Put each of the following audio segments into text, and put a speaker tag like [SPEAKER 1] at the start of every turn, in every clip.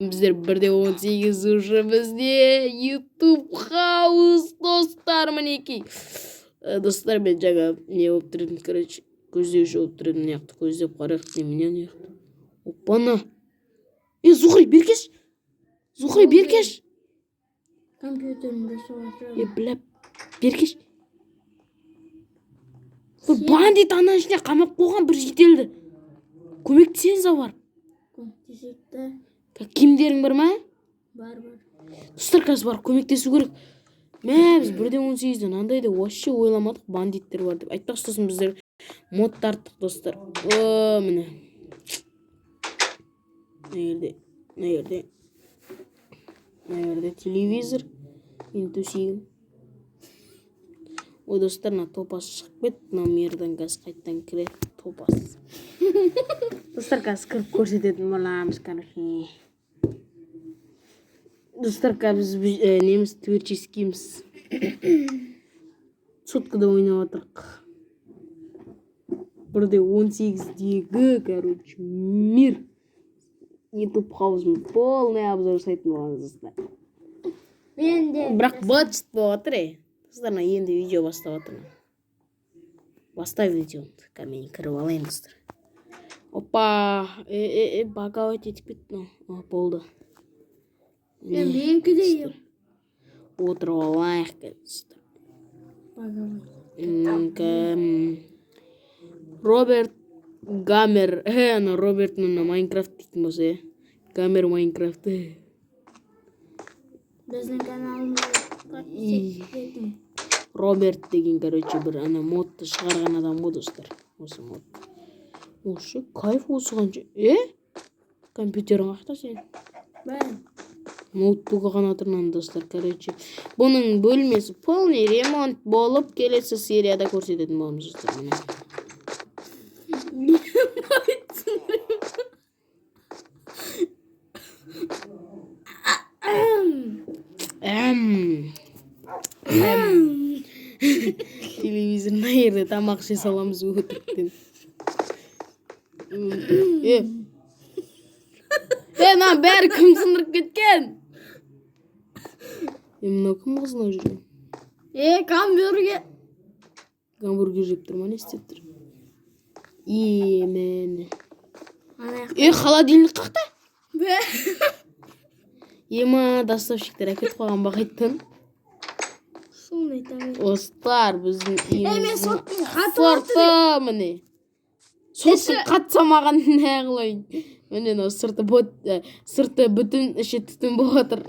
[SPEAKER 1] Біздер 1-18 уже бізде YouTube хаус достар мінекей. Достар мен жаңа не болып тұрдым, короче, көздеуші болып тұрдым, не яқты көздеп қарайық немене не яқты. Опана. Зухри, беркеш. Зухри, беркеш.
[SPEAKER 2] Компьютерімді соғатырым.
[SPEAKER 1] Біліп, беркеш. Бір бандит ана ішіне қамап қойған бір жетелді. Көмектесеңіз бар.
[SPEAKER 2] Көмектесекті.
[SPEAKER 1] Киімдерің бар ма?
[SPEAKER 2] Бар.
[SPEAKER 1] Достар, қазір бар, көмектесу керек. Біз 1-18-ден андайды вообще ойламадық, бандиттер бар деп. Айтпақ сосын біздер мод тарттық, достар. Міне. Мына жерде телевизор. Мен төсегім. Ой, достар, мына топас шығып кетті. Мына мерден қазір қайттан кіреді. Топас. Достар, қазір кіріп көрсететін боламыз, короче. Достар, біз неміз творческийміз. Соткада ойнап отырық. 1-18-дегі, короче, мир. YouTube хаусымыз полный обзор сайтын боламыз, достар. Бірақ быт болып отыр, Достар, енді видео бастап отыр. Бастай видео. Мен кіріп алайын, достар. Опа, багавать етіп кетті. Болды.
[SPEAKER 2] Мен кедейім.
[SPEAKER 1] Отырып алайық, достар. Роберт Гамер. Ана Роберттің Майнкрафт дейтін болса, Гамер Майнкрафт.
[SPEAKER 2] Біздің каналымызға сетпетін.
[SPEAKER 1] Роберт деген, короче, бір ана модты шығарған адам ғой, достар. Осы мод. Осы кайф осығанша. Компьютерің қақта сен?
[SPEAKER 2] Бән.
[SPEAKER 1] Ноутбугі ғана тұрнан, достар, короче. Бұның бөлмесі полный ремонт болып, келесі серияда көрсететін боламыз, достар. Телевизорна ерде тамақ іше саламыз өтіріктен. Нан бәрі кім сындырып кеткен? Мынау кім қызынау жүрген? Гамбургер жеп тұр ма, не істеп тұр? Мені. Холодильник қақта? Доставщиктер әкет қойған ба қайттан? Остар, біздің үйіміз. Сорты, міне. Сосын қатсамаған нәғылайын. Міне, сырты бүтін іші түтін болатыр.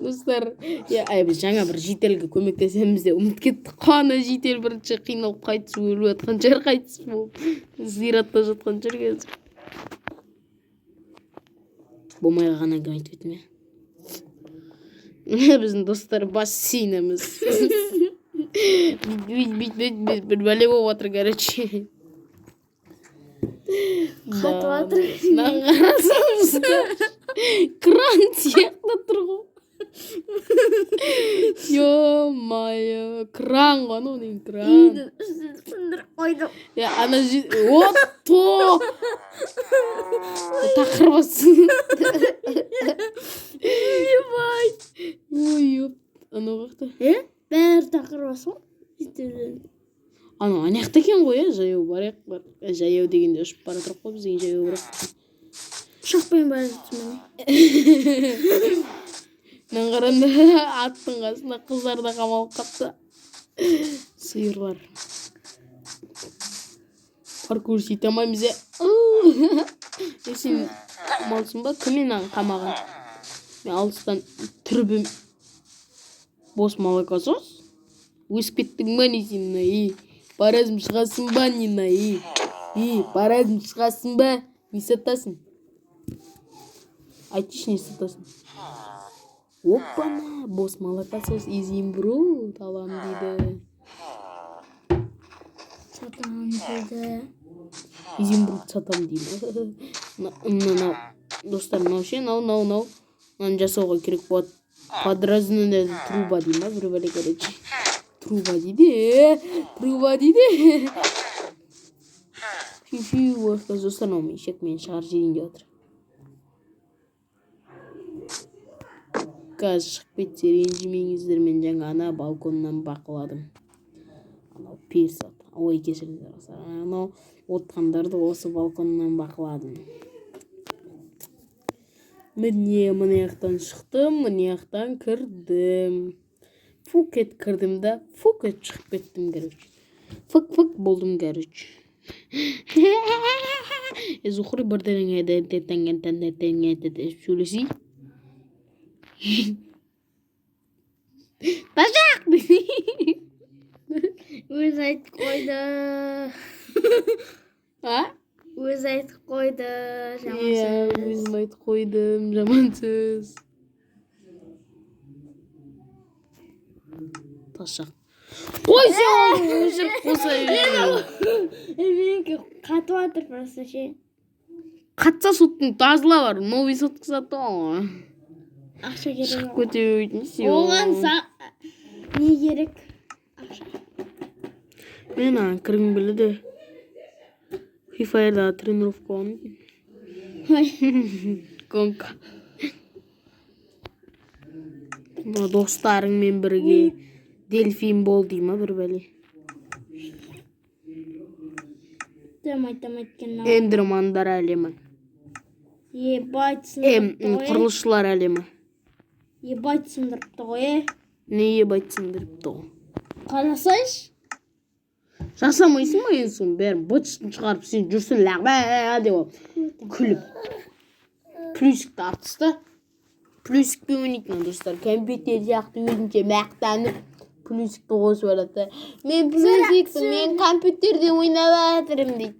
[SPEAKER 1] Достар, біз жаңа бір жетелге көмектесемізде ұмыт кетті. Қана жетел бірінші қиналып қайтыс өліп атқан жер қайтыс болып. Зиратта жатқан жер кезіп. Болмайға ғана кім айтып етіме. Біздің достар бассейніміз. Бір бәле болып атыр, короче.
[SPEAKER 2] Қатып атыр.
[SPEAKER 1] Қарасаңызда кран сияқты тұр ғой. Ё-майо, кран ғой, оның кран.
[SPEAKER 2] Үйді сындырып қойдым.
[SPEAKER 1] Ана отто! Тақырбасын. Ой, анау қақты.
[SPEAKER 2] Бәрі тақырбасын.
[SPEAKER 1] Ана аяқта екен ғой, жаяу барайық бар. Жаяу дегенде ұшып бара тұрып қой, бізден жаяу барайық.
[SPEAKER 2] Ұшақпен бара жатырмын.
[SPEAKER 1] Мен қаранда аттың қасында қыздар да қамалып қапты. Сиырлар. Паркур сөйте алмаймыз, Сен малсың ба? Кім мен қамаған? Мен алыстан түрбім. Бос малайқа соз? Өсіп кеттің ба не сен? Паразым шығасың ба, Нина? Паразым шығасың ба? Не сатасың? Айтыш, не сатасың? Опана, бос малайқа соз изейм, бро, талам дейді.
[SPEAKER 2] Сатам дейді.
[SPEAKER 1] Изейм, бро, сатам дейді. Достар, нау ше, нау. Нан жасауға керек болады. Подразненный труба дейді ма, бір бәле, короче. Труба дейді. Фи-фи, достар, нау мен шек мен шығар жерінде отыр. Қазір шығып кетсе ренжімеңіздер, мен жаңа ана балконнан бақыладым. Анау персат. Ой, кешіріңіздер достар. Анау отқандарды осы балконнан бақыладым. Міне мына жақтан шықтым, мына жақтан кірдім. Фукет кірдім да, фукет шығып кеттім, короче. Фык болдым, короче. Зухри бірдеңе сөйлесей. Тажақ!
[SPEAKER 2] Өз айтып қойды. Өз айтып қойды.
[SPEAKER 1] Иә, өзім айтып қойдым, жамансыз. Тажақ. Қой сен, өшіріп қоса бермей.
[SPEAKER 2] Менікі қатып жатыр просто ше.
[SPEAKER 1] Қатса соттың тазыла бар, новый сотқа сатты ғой.
[SPEAKER 2] Ақша керек.
[SPEAKER 1] Шығып көтебейтін сен.
[SPEAKER 2] Оған не керек? Ақша.
[SPEAKER 1] Мен кіргім келеді. FIFA-да тренировка оны. Конка. Достарыңмен бірге дельфин бол дей ма бір бәле.
[SPEAKER 2] Тамай-тамай-кен.
[SPEAKER 1] Эндермандар әлемі.
[SPEAKER 2] Ебать сындырыпты ғой.
[SPEAKER 1] Құрылысшылар әлемі.
[SPEAKER 2] Ебать сындырыпты ғой.
[SPEAKER 1] Не ебать сындырыпты ғой.
[SPEAKER 2] Қарасайш?
[SPEAKER 1] Жасамайсың ма ең соң бәрін бытшын шығарып сен жүрсін ләғбә деп күліп. Плюсикті артысты. Плюсикті өнейтін достар. Компьютер жақты өзінше мақтанып плюсикті қосып алады. Мен плюсикті, мен компьютерде ойнап жатырмын дейді.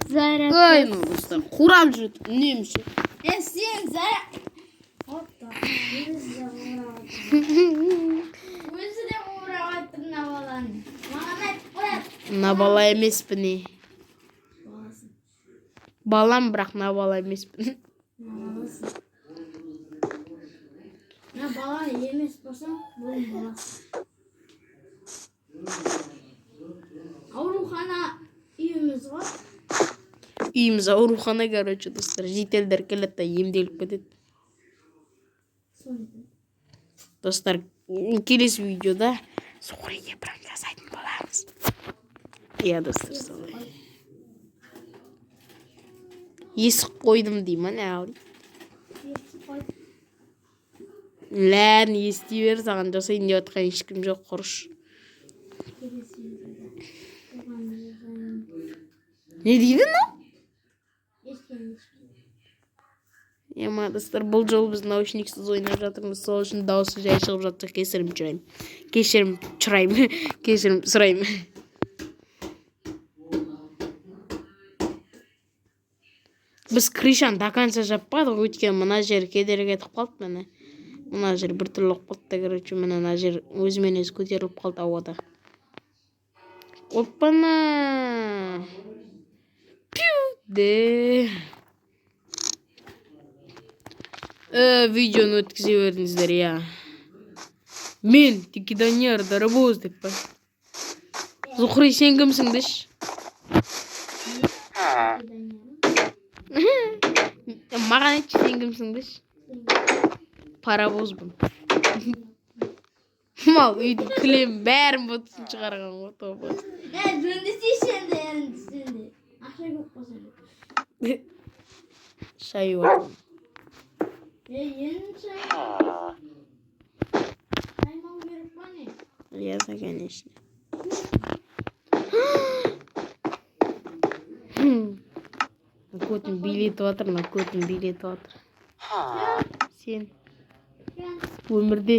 [SPEAKER 2] Зарядкасы.
[SPEAKER 1] Ой, ну достар, құрам жүрді, үнемші.
[SPEAKER 2] Сен өзі де орап жатыр мына баланы. Маған айтып қояды.
[SPEAKER 1] Мына бала емеспін не. Балам, бірақ мына бала емеспін.
[SPEAKER 2] Мына бала емес болсаң, бұл баласы. Аурухана үйіміз ғой.
[SPEAKER 1] Үйіміз аурухана, короче, достар. Жителдер келеді, емделіп кетеді. Достар, келесі видеода Зухриге прям жасайтын боламыз. Иә, достар, солай. Есік қойдым дей ма, не алды? Ләрін ести бер, саған жасайын деп отқан ешкім жоқ, құрыш. Не дейді, ну? Ема, достар, бұл жол біз наушниксіз ойнап жатырмыз, сол үшін дауысы жай шығып жатса кешірім сұраймын. Біз крышаны до конца жаппадық, өйткені мына жер кедергі етіп қалды мені. Мына жер бір түрлі қылды, короче, мына жер өзімен өзі көтеріліп қалды ауада. Оппана! Пиу! Де! Видеоны өткізе бердіңіздер, я. Мен Тикиданияр Дарабоз деп па. Зухри, сен кімсің деш? Маған айтшы, сен кімсің деш? Парабозбын. Мал, үйді кілем бәрін бұтысын шығарған ғой.
[SPEAKER 2] Жөндесейші. Ақша көп болса.
[SPEAKER 1] Шай отын.
[SPEAKER 2] Енді шай. Шаймау керек па не?
[SPEAKER 1] Ясно, конечно. Көтін билеті отыр, көтін билеті отыр. Сен өмірде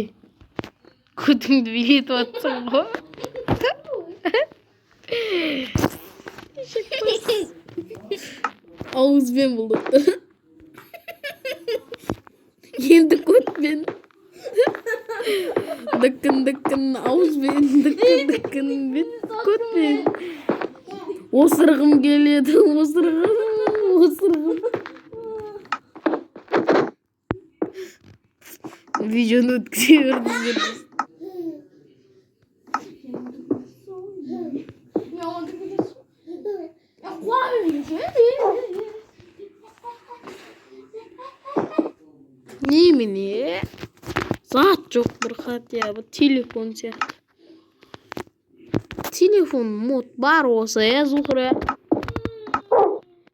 [SPEAKER 1] көтіңді билеті отсың ғой. Ауызбен бұлдықты. Енді көтпен. Дықын ауызбен, дықын бет көтпен. Осырғым келеді, осырғым. Видеоны өткізе бердіңіздер. Немine? Saat çok bırkat ya bu telefon сияқты. Telefon mod бар olsa ya Zuhra.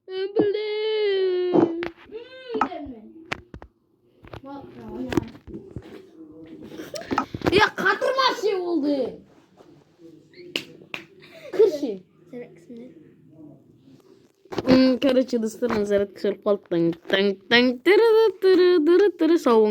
[SPEAKER 1] Ben bildim. Ya katırma şey oldu. Kırşı. Короче, достырын зарядка сөріп қалды. Таң таң таң тыры тыры тыры тыры